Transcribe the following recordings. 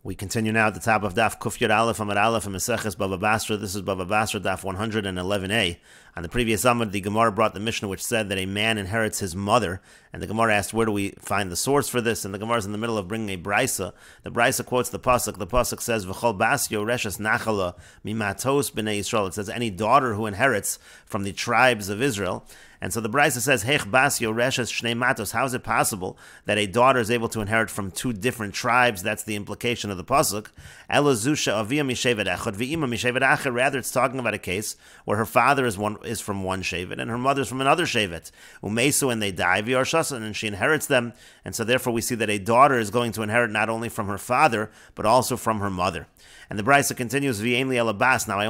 We continue now at the top of Daf Kufyud Aleph Amar Aleph and Meseches Bava Basra. This is Bava Basra Daf 111a. On the previous Amud, the Gemara brought the Mishnah which said that a man inherits his mother, and the Gemara asked, where do we find the source for this? And the Gemara is in the middle of bringing a brisa. The brisa quotes the pasuk. The pasuk says, "V'chol bas yoreshes nachala mimatos b'nei Yisrael." It says any daughter who inherits from the tribes of Israel. And so the brisa says, "Hech bas yoreshes shnei matos." How is it possible that a daughter is able to inherit from two different tribes? That's the implication of the pasuk. Ela zusha avia mishevet echad v'ima mishevet acher. Rather, it's talking about a case where her father is from one shevet and her mother is from another shevet. Umesu, and they die v'yarshasan, and she inherits them. And so therefore we see that a daughter is going to inherit not only from her father but also from her mother. And the brisa continues, "V'yein li elabas." Now I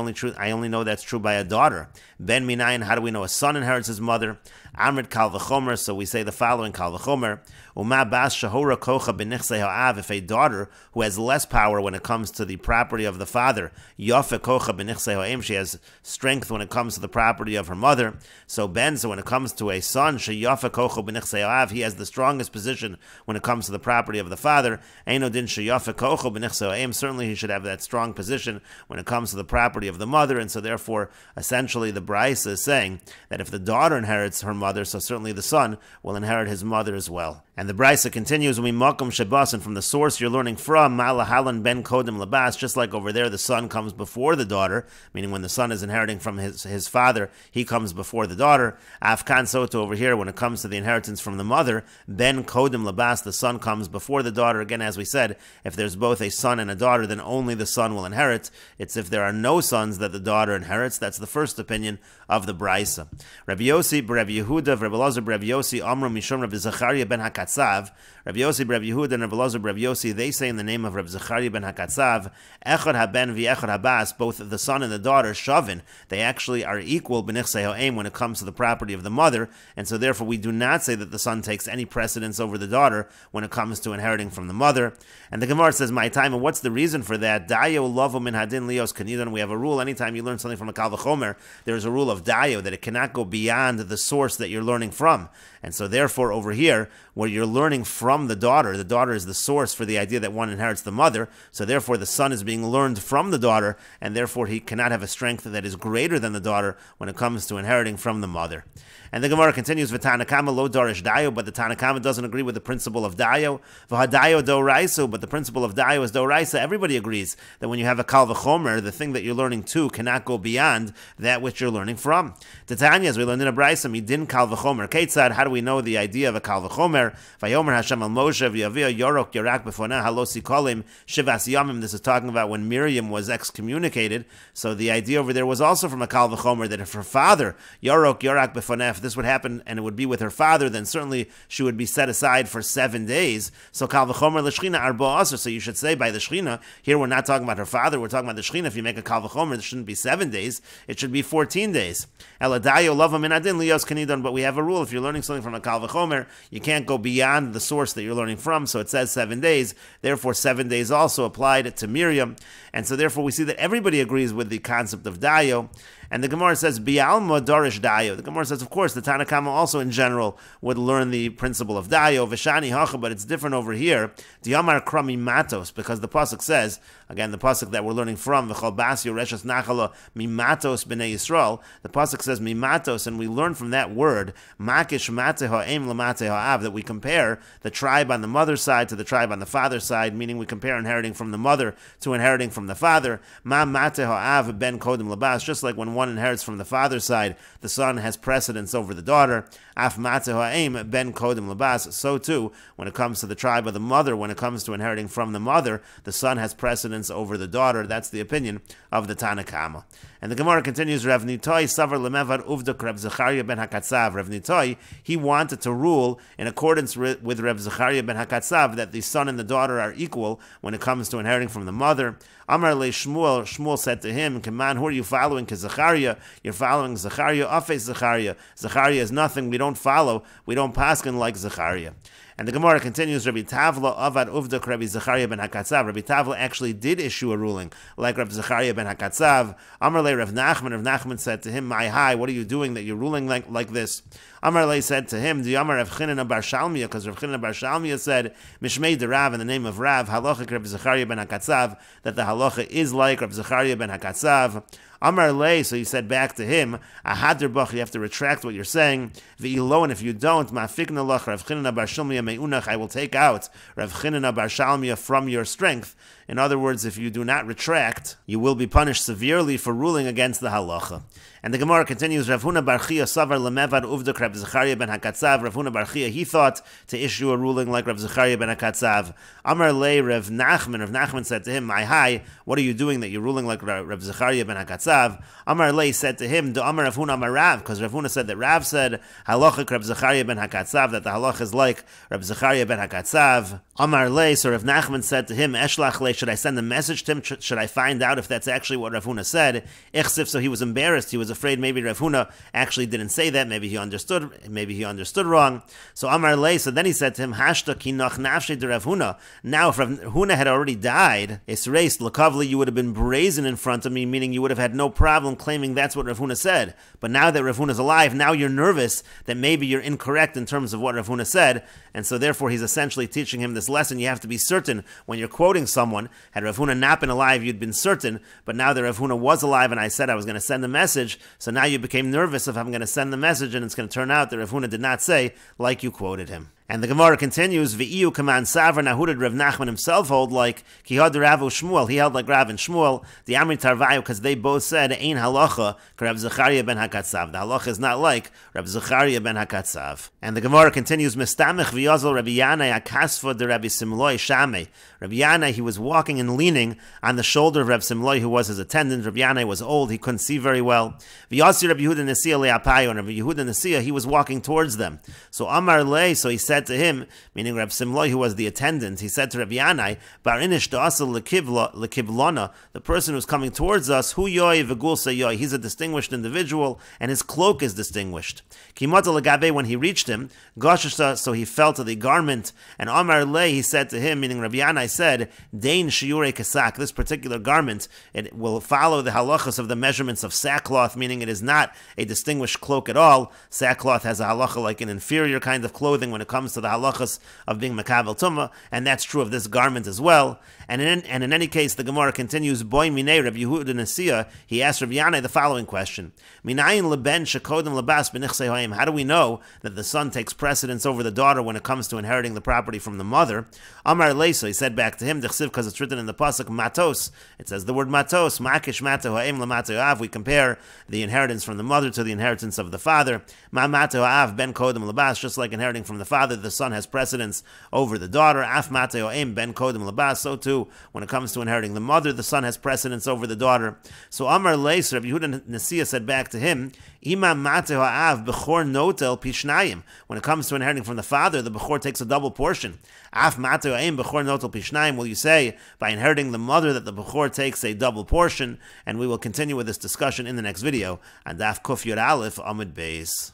only know that's true by a daughter. Ben minayin. How do we know a son inherits his mother? Amrit kal v'chomer. So we say the following: kal v'chomer. Uma bas shahora kocha b'nichsei ha'av. If a daughter who has less power when it comes to the property of the father, yafe kocha b'nichsei ha'im, she has strength when it comes to the property of her mother. So ben. So when it comes to a son, sheyafe kocha b'nichsei ha'av, he has the strongest position when it comes to the property of the father. Eino din sheyafe kocha b'nichsei ha'im. Certainly he should have that strong position when it comes to the property of the mother. And so therefore, essentially, the brisa is saying that if the daughter inherits her mother, so certainly the son will inherit his mother as well. And the brisa continues, "Umimakom shebas," and from the source you're learning from, "Malahalan ben kodim labas," just like over there the son comes before the daughter, meaning when the son is inheriting from his father, he comes before the daughter. Afkan soto, over here, when it comes to the inheritance from the mother, ben kodim labas, the son comes before the daughter. Again, as we said, if there's both a son and a daughter, then only the son will inherit. It's if there are no sons that the daughter inherits. That's the first opinion of the brisa. Rabbi Yossi, Rabbi Yehuda, Rabbi Elazar, Rabbi Yossi, Amram Mishum, Rabbi Zechariah ben Hakatzav. Rabbi Yossi, Rabbi Yehuda, and Rabbi Elazar, Rabbi Yossi, they say in the name of Rabbi Zechariah ben Hakatzav, Echad haben v'echad habas, both the son and the daughter, shavin, they actually are equal b'nichsei ha'em when it comes to the property of the mother, and so therefore we do not say that the son takes any precedence over the daughter when it comes to inheriting from the mother. And the Gemara says, "My time," and what's the reason for that? Dayo lavo min hadin lios kanidon. We have a rule, anytime you learn something from a kal v'chomer, there's a rule of dayo, that it cannot go beyond the source that you're learning from. And so therefore over here, where you're learning from the daughter is the source for the idea that one inherits the mother, so therefore the son is being learned from the daughter, and therefore he cannot have a strength that is greater than the daughter when it comes to inheriting from the mother. And the Gemara continues, "V'tanakama lo darish dayo," but the Tanakama doesn't agree with the principle of dayo. V'hadayo doraiso, but the principle of dayo is doraisa. Everybody agrees that when you have a kal v'chomer, the thing that you're learning to cannot go beyond that which you're learning from. Titania, as we learned in a brisa, midin kal v'chomer ketzad. How do we know the idea of a kal v'chomer? Vayomer Hashem al Moshe v'yavia yorok yorak b'fonah halosi kolim shivas yamim. This is talking about when Miriam was excommunicated. So the idea over there was also from a kal v'chomer that if her father yorok yorak b'fonah, if this would happen and it would be with her father, then certainly she would be set aside for 7 days. So kal v'chomer l'shchina arba asr. So you should say by the shchina. Here we're not talking about her father. We're talking about the shchina. If you make a kal v'chomer, it shouldn't be 7 days. It should be 14 days. Eladayo lava min adin lios kanidon. But we have a rule: if you're learning something from a kal v'chomer, you can't go beyond the source that you're learning from. So it says 7 days. Therefore, 7 days also applied to Miriam. And so therefore we see that everybody agrees with the concept of dayo. And the Gemara says, "Bialma darish dayo." The Gemara says, of course, the Tanakama also in general would learn the principle of dayo, v'shani hacha, but it's different over here. Diamar krami matos, because the pasuk says, again, the pasuk that we're learning from, v'chol bas yoreshes nachala mimatos b'nei Yisrael. The pasuk says mimatos, and we learn from that word makish mate ha'em lamate ha'av, that we compare the tribe on the mother's side to the tribe on the father's side, meaning we compare inheriting from the mother to inheriting from the father. Ma mate ha'av ben kodim labas, just like when one inherits from the father's side, the son has precedence over the daughter. Af mate ha'em ben kodim labas. So too, when it comes to the tribe of the mother, when it comes to inheriting from the mother, the son has precedence over the daughter. That's the opinion of the Tanakama. And the Gemara continues, Rav Nitoi savar lemevar uvdok Rav Zechariah ben Hakatzav. Rav Nitoi, he wanted to rule in accordance with Rav Zechariah ben Hakatzav that the son and the daughter are equal when it comes to inheriting from the mother. Amar le Shmuel, Shmuel said to him, "Kaman, who are you following? Because Zechariah, you're following Zechariah, Afe Zechariah. Zechariah is nothing. We don't follow. We don't paskin like Zechariah." And the Gemara continues, Rabbi Tavla avad uvdak Rabbi Zechariah ben Hakatzav. Rabbi Tavla actually did issue a ruling like Rabbi Zechariah ben Hakatzav. Amar le Rav Nachman. Rav Nachman said to him, my hi, what are you doing that you're ruling like this? Amar le said to him, Di Amar Rav Chinana bar Shalmiya, because Rav Chinana bar Shalmiya said, Mishmei de Rav, in the name of Rav, halacha Rabbi Zechariah ben Hakatzav, that the halacha is like Rabbi Zechariah ben Hakatzav. Amar le, so he said back to him, Ahadir bach, you have to retract what you're saying. V'ilo, and if you don't, Ma'fikna lach Rav Chinana bar Shalmiya me'unach, I will take out Rav Chinana bar Shalmiya from your strength. In other words, if you do not retract, you will be punished severely for ruling against the halacha. And the Gemara continues, Rav Huna bar Chia savar lemevad uvdak Rav Zechariah ben Hakatzav. Rav Huna bar Chia, he thought to issue a ruling like Rav Zechariah ben Hakatzav. Amar le Rav Nachman. Rav Nachman said to him, my hi, what are you doing that you're ruling like Rav Zechariah ben Hakatzav? Amar le said to him, do Amar Rav Huna Amar Rav, because Rav Huna said that Rav said, halacha Rav Zechariah ben Hakatzav, that the halacha is like Rav Zechariah ben Hakatzav. Amar le, so Rav Nachman said to him, Eshlach le, should I send a message to him? Should I find out if that's actually what Rav Huna said? Ichsif, so he was embarrassed. He was afraid maybe Rav Huna actually didn't say that. Maybe he understood wrong. So Amar le, so then he said to him, Hashta ki noch nafshe de Rav Huna. Now if Rav Huna had already died, Isreis l'kavli, you would have been brazen in front of me, meaning you would have had no problem claiming that's what Rav Huna said. But now that Rav Huna is alive, now you're nervous that maybe you're incorrect in terms of what Rav Huna said, and so therefore he's essentially teaching him this lesson. You have to be certain when you're quoting someone. Had Rav Huna not been alive, you'd been certain, but now that Rav Huna was alive and I said I was going to send a message, so now you became nervous if I'm going to send the message and it's going to turn out that Rav Huna did not say like you quoted him. And the Gemara continues, V'iyu kaman savr, now who did Rav Nachman himself hold like? Ki had Rav Shmuel, he held like Rav and Shmuel, the Amri Tarvayu, because they both said, Ein halacha, Rav Zechariah ben Hakatzav. The halacha is not like Rav Zechariah ben Hakatzav. And the Gemara continues, Mistamech v'yazol Rabbi Yanai akasfa de Rabbi Simloi shamei. Rabbi Yanai, he was walking and leaning on the shoulder of Rabbi Simloi, who was his attendant. Rabbi Yanai was old, he couldn't see very well. V'yasi Rabbi Yehuda Nesiya le'apayo, and Rabbi Yehuda Nesiya, he was walking towards them. So Amar le, so he said to him, meaning Rabbi Simloi, who was the attendant, he said to Rabbi Yanai, Bar inish da'asal lekivlona, the person who's coming towards us, hu yoi v'gulsa yoi, he's a distinguished individual, and his cloak is distinguished. Kimata legabe, when he reached him, goshasha, so he fell to the garment, and Amar le, he said to him, meaning Rabbi Yanai said, Dain shiure kasak, this particular garment, it will follow the halachas of the measurements of sackcloth, meaning it is not a distinguished cloak at all. Sackcloth has a halacha like an inferior kind of clothing when it comes to the halachas of being makabel tumah, and that's true of this garment as well. And in any case, the Gemara continues, Boy minei Rabbi Yehuda Nesiya, he asked Rabbi Yanai the following question, Minayin leben shekodem labas b'nichsei ha'im, how do we know that the son takes precedence over the daughter when it comes to inheriting the property from the mother? Amar leisa, he said back to him, because it's written in the pasuk matos, it says the word matos, makish mato ha'im lamato ha'av, we compare the inheritance from the mother to the inheritance of the father. Ma mato ha'av ben kodem labas, just like inheriting from the father, the son has precedence over the daughter. Af mato ha'im ben kodem labas, so too when it comes to inheriting the mother, the son has precedence over the daughter. So Amar leis, Rabbi Yehuda Nesiya said back to him, Ima mato ha'av bechor notel pishnayim, when it comes to inheriting from the father, the bechor takes a double portion. Af mato ha'im bechor notel pishnayim, will you say by inheriting the mother that the bechor takes a double portion? And we will continue with this discussion in the next video on Daf Kuf Yud Aleph Amud Beis.